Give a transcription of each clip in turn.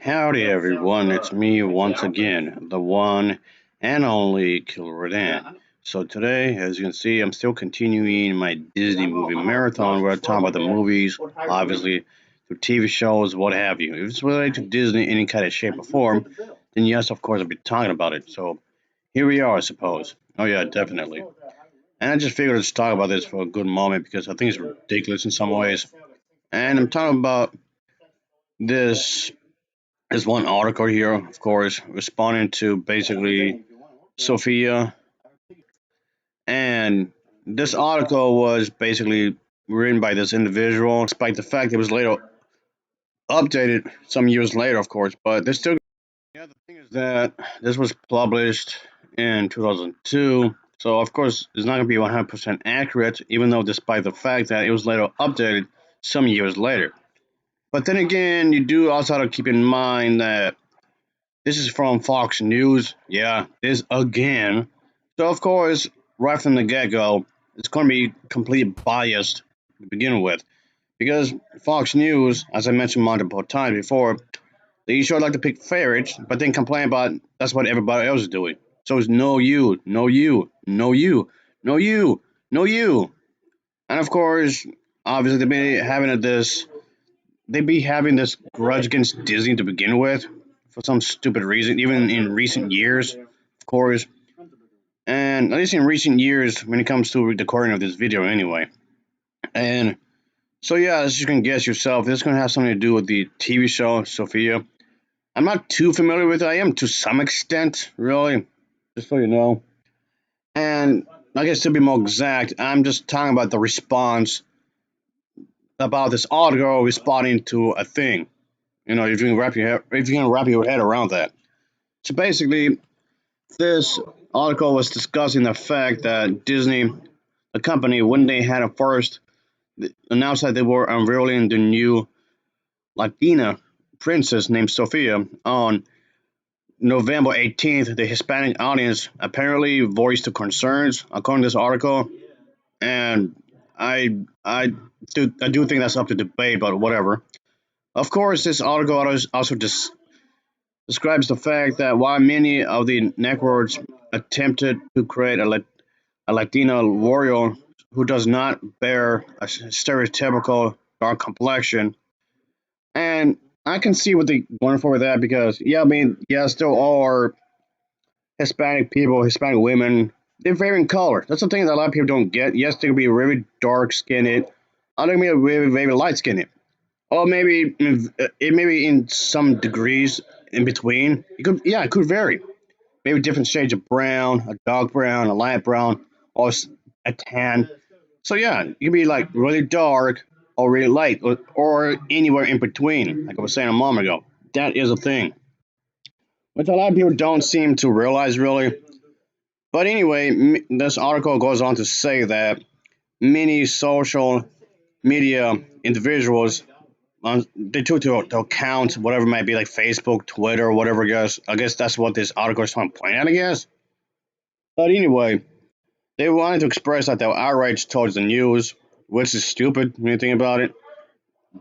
Howdy everyone, it's me once again, the one and only Killer Rodan. So today, as you can see, I'm still continuing my Disney movie marathon where I talk about the movies, obviously, the TV shows, what have you. If it's related to Disney in any kind of shape or form, then yes, of course, I'll be talking about it. So here we are, I suppose. Oh yeah, definitely. And I just figured let's talk about this for a good moment because I think it's ridiculous in some ways. And I'm talking about this there's one article here, of course, responding to basically Sofia. And this article was basically written by this individual, despite the fact it was later updated some years later, of course. But there's still. Yeah, the thing is that this was published in 2002. So, of course, it's not going to be 100% accurate, even though, despite the fact that it was later updated some years later. But then again, you do also have to keep in mind that this is from Fox News. Yeah, this again. So of course, right from the get-go, it's going to be completely biased to begin with, because Fox News, as I mentioned multiple times before, they sure like to pick favorites, but then complain about that's what everybody else is doing. So it's no you, no you, no you, no you, no you, and of course, obviously they be having this grudge against Disney to begin with for some stupid reason, even in recent years, of course. And at least in recent years, when it comes to the recording of this video, anyway. And so, yeah, as you can guess yourself, this is going to have something to do with the TV show Sofia. I'm not too familiar with it. I am to some extent, really, just so you know. And I guess to be more exact, I'm just talking about the response about this article responding to a thing. You know, if you can wrap your head around that. So basically, this article was discussing the fact that Disney, the company, when they had it first, announced that they were unveiling the new Latina princess named Sofia on November 18th. The Hispanic audience apparently voiced the concerns, according to this article, and I do think that's up to debate, but whatever. Of course, this article also describes the fact that while many of the networks attempted to create a Latina warrior who does not bear a stereotypical dark complexion, and I can see what they're going for with that because, yeah, I mean, yes, there are Hispanic people, Hispanic women, they vary in color. That's the thing that a lot of people don't get. Yes, they can be really dark skinned, other can be really, very light skinned. Or maybe it maybe in some degrees in between. It could vary. Maybe different shades of brown, a dark brown, a light brown, or a tan. So yeah, you can be like really dark or really light, or anywhere in between. Like I was saying a moment ago, that is a thing, which a lot of people don't seem to realize really. But anyway, this article goes on to say that many social media individuals they took to account whatever it might be like Facebook, Twitter, whatever. I guess that's what this article is trying to point at. I guess. But anyway, they wanted to express that their outrage towards the news, which is stupid when you think about it.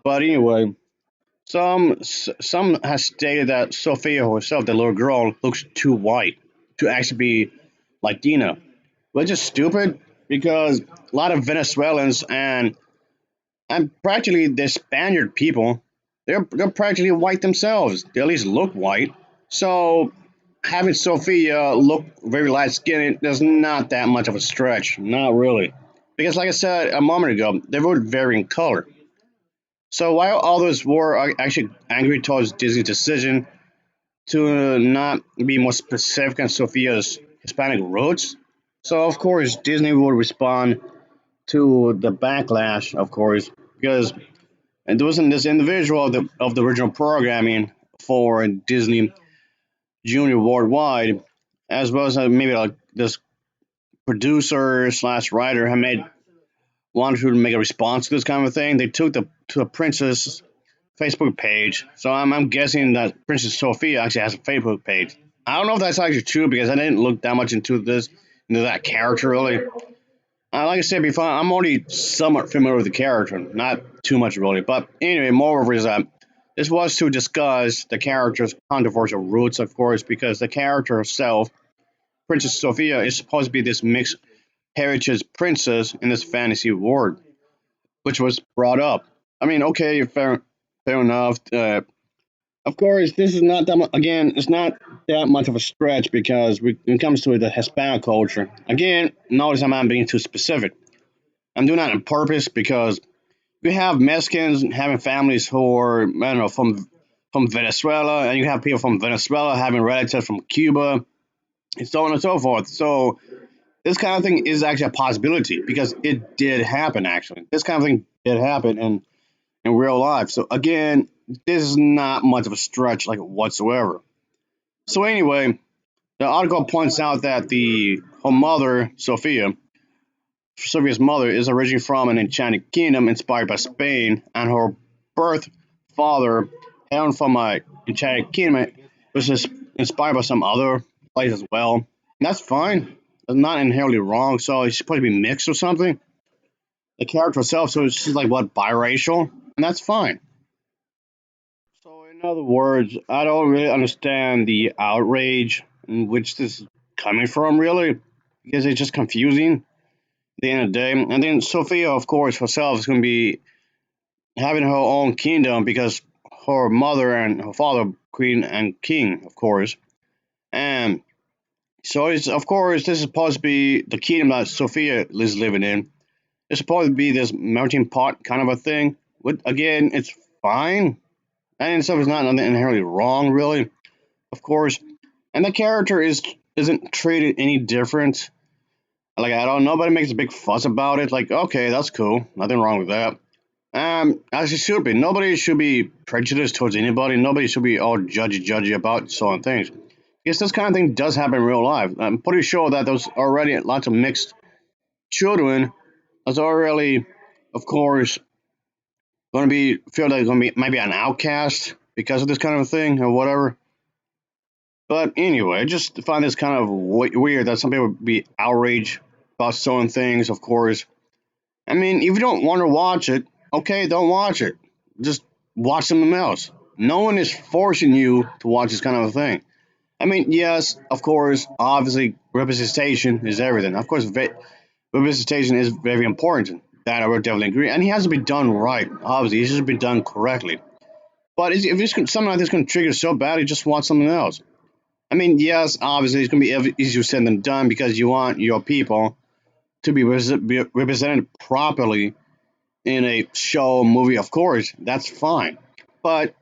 But anyway, some has stated that Sofia herself, the little girl, looks too white to actually be Latina, which is stupid because a lot of Venezuelans and practically the Spaniard people, they're practically white themselves. They at least look white. So having Sophia look very light skinned is not that much of a stretch. Not really. Because like I said a moment ago, they were varying color. So while others were actually angry towards Disney's decision to not be more specific on Sophia's Hispanic roots, so of course Disney would respond to the backlash, of course, because and there wasn't this individual of the original programming for Disney Junior Worldwide, as well as maybe like this producer slash writer had made wanted to make a response to this kind of thing. They took to the princess Facebook page, so I'm guessing that Princess Sophia actually has a Facebook page. I don't know if that's actually true because I didn't look that much into that character really. Like I said before, I'm already somewhat familiar with the character, not too much really. But anyway, moreover is that This was to discuss the character's controversial roots, of course, because the character herself, Princess Sophia, is supposed to be this mixed heritage princess in this fantasy world, which was brought up. I mean, okay, fair enough. Of course, this is not that again. It's not that much of a stretch because when it comes to the Hispanic culture, again, notice I'm not being too specific. I'm doing that on purpose because you have Mexicans having families who are, I don't know, from Venezuela, and you have people from Venezuela having relatives from Cuba, and so on and so forth. So this kind of thing is actually a possibility because it did happen. Actually, this kind of thing did happen in real life. So again, this is not much of a stretch, like whatsoever. So anyway, the article points out that the her mother, Sophia's mother, is originally from an enchanted kingdom inspired by Spain, and her birth father, hailing from a enchanted kingdom, was just inspired by some other place as well. And that's fine. It's not inherently wrong. So it's supposed to be mixed or something. The character herself, so she's like what, biracial, and that's fine. So in other words, I don't really understand the outrage in which this is coming from, really, because it's just confusing at the end of the day. And then Sophia, of course, herself is going to be having her own kingdom because her mother and her father, queen and king, of course. And so it's, of course, this is supposed to be the kingdom that Sophia is living in. It's supposed to be this melting pot kind of a thing. But again, it's fine. And stuff is not nothing inherently wrong, really, of course. And the character isn't treated any different. Like I don't nobody makes a big fuss about it. Like, okay, that's cool. Nothing wrong with that. As it should be. Nobody should be prejudiced towards anybody. Nobody should be all judgy about certain things. Because this kind of thing does happen in real life. I'm pretty sure that there's already lots of mixed children that's already, of course, going to be feel like going to be maybe an outcast because of this kind of thing or whatever. But anyway, I just find this kind of weird that some people would be outraged about certain things, of course. I mean, if you don't want to watch it, okay, don't watch it. Just watch something else. No one is forcing you to watch this kind of a thing. I mean, yes, of course, obviously, representation is everything. Of course, representation is very important. That I would definitely agree. And it has to be done right. Obviously, it should be done correctly. But if it's something like this going to trigger so badly, just watch something else. I mean, yes, obviously, it's going to be easier said than done because you want your people to be represented properly in a show, movie, of course, that's fine. But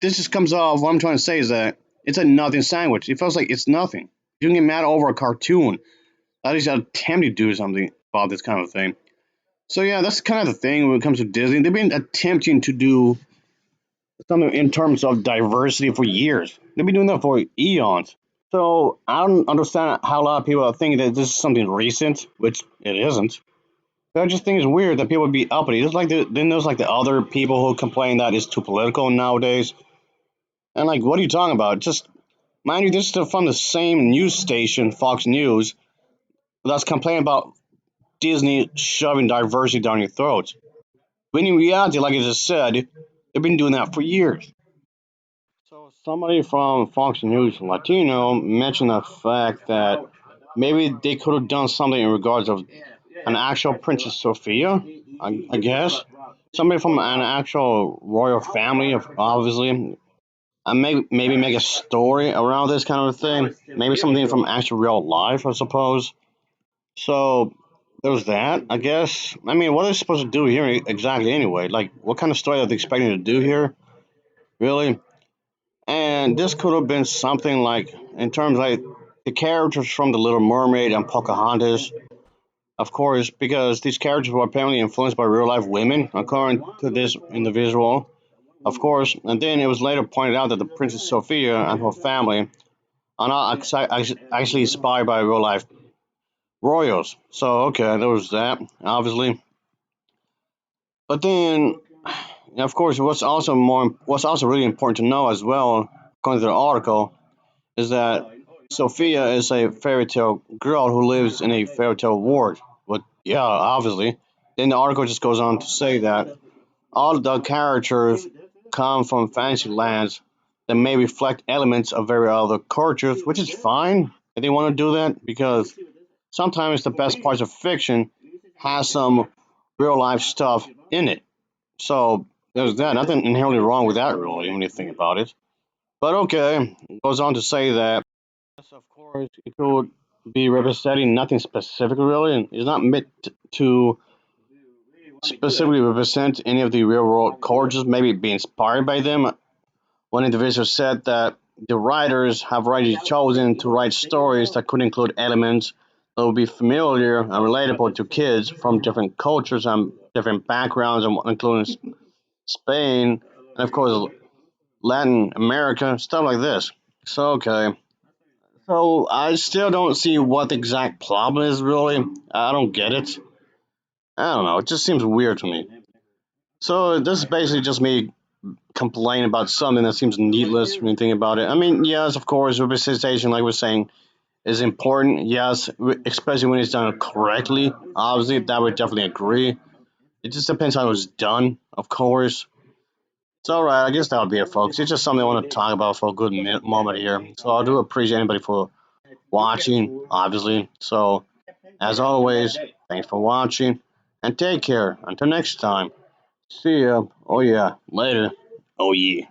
this just comes off, what I'm trying to say is that it's a nothing sandwich. It feels like it's nothing. You can get mad over a cartoon. At least attempt to do something about this kind of thing. So yeah, that's kind of the thing when it comes to Disney. They've been attempting to do something in terms of diversity for years. They've been doing that for eons. So I don't understand how a lot of people are thinking that this is something recent, which it isn't. I just think it's weird that people would be uppity. Just like then there's like the other people who complain that it's too political nowadays. And like, what are you talking about? Just mind you, this is from the same news station, Fox News, that's complaining about Disney shoving diversity down your throats. When in reality, like I just said, they've been doing that for years. So somebody from Fox News Latino mentioned the fact that maybe they could have done something in regards of an actual Princess Sophia, I guess. Somebody from an actual royal family, obviously. And maybe make a story around this kind of thing. Maybe something from actual real life, I suppose. So there's that, I guess. I mean, what are they supposed to do here exactly anyway? Like, what kind of story are they expecting to do here? Really? And this could have been something like, in terms like the characters from The Little Mermaid and Pocahontas, of course, because these characters were apparently influenced by real life women, according to this individual, of course. And then it was later pointed out that the Princess Sophia and her family are not actually inspired by real life royals. So, okay, there was that, obviously. But then, of course, what's also really important to know as well, according to the article, is that Sophia is a fairy tale girl who lives in a fairy tale world. But yeah, obviously. Then the article just goes on to say that all the characters come from fantasy lands that may reflect elements of very other cultures, which is fine if they want to do that because sometimes the best parts of fiction has some real life stuff in it. So there's that. Nothing inherently wrong with that, really, when you think about it. But okay, it goes on to say that yes, of course, it could be representing nothing specific, really, and it's not meant to specifically represent any of the real world cultures, maybe be inspired by them. One individual said that the writers have already chosen to write stories that could include elements that would be familiar and relatable to kids from different cultures and different backgrounds, including Spain, and of course Latin America, stuff like this. So okay. So I still don't see what the exact problem is really. I don't get it. I don't know. It just seems weird to me. So this is basically just me complaining about something that seems needless when you think about it. I mean, yes, of course, representation, like we're saying, is important. Yes, especially when it's done correctly. Obviously, that would definitely agree. It just depends how it's done, of course. It's all right. I guess that would be it, folks. It's just something I want to talk about for a good moment here. So I do appreciate anybody for watching, obviously. So as always, thanks for watching and take care. Until next time. See ya. Oh yeah. Later. Oh yeah.